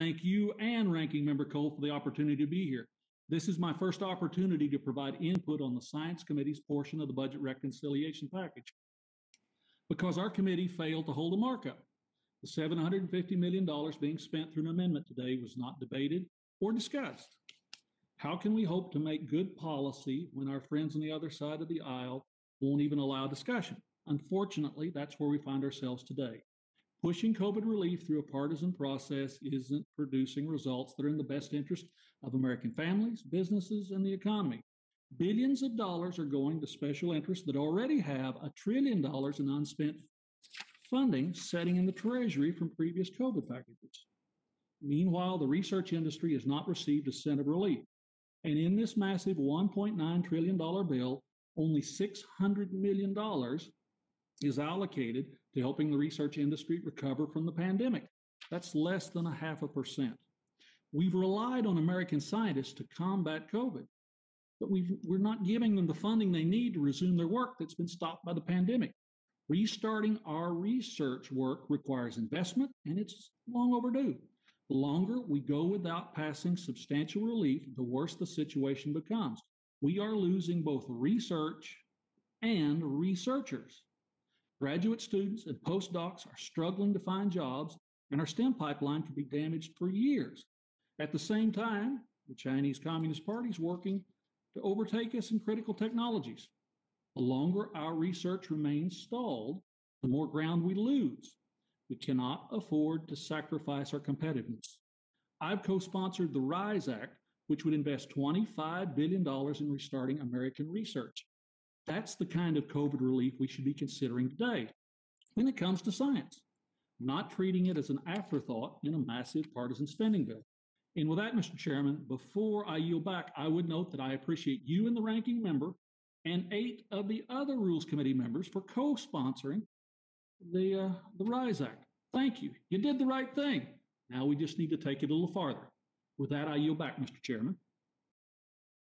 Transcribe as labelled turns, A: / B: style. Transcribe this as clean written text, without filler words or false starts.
A: Thank you and Ranking Member Cole for the opportunity to be here. This is my first opportunity to provide input on the Science Committee's portion of the budget reconciliation package. Because our committee failed to hold a markup, the $750 million being spent through an amendment today was not debated or discussed. How can we hope to make good policy when our friends on the other side of the aisle won't even allow discussion? Unfortunately, that's where we find ourselves today. Pushing COVID relief through a partisan process isn't producing results that are in the best interest of American families, businesses, and the economy. Billions of dollars are going to special interests that already have $1 trillion in unspent funding sitting in the Treasury from previous COVID packages. Meanwhile, the research industry has not received a cent of relief. And in this massive $1.9 trillion bill, only $600 million is allocated to helping the research industry recover from the pandemic. That's less than 0.5%. We've relied on American scientists to combat COVID, but we're not giving them the funding they need to resume their work that's been stopped by the pandemic. Restarting our research work requires investment, and it's long overdue. The longer we go without passing substantial relief, the worse the situation becomes. We are losing both research and researchers. Graduate students and postdocs are struggling to find jobs, and our STEM pipeline could be damaged for years. At the same time, the Chinese Communist Party is working to overtake us in critical technologies. The longer our research remains stalled, the more ground we lose. We cannot afford to sacrifice our competitiveness. I've co-sponsored the RISE Act, which would invest $25 billion in restarting American research. That's the kind of COVID relief we should be considering today when it comes to science, not treating it as an afterthought in a massive partisan spending bill. And with that, Mr. Chairman, before I yield back, I would note that I appreciate you and the ranking member and 8 of the other Rules Committee members for co-sponsoring the RISE Act. Thank you. You did the right thing. Now we just need to take it a little farther. With that, I yield back, Mr. Chairman.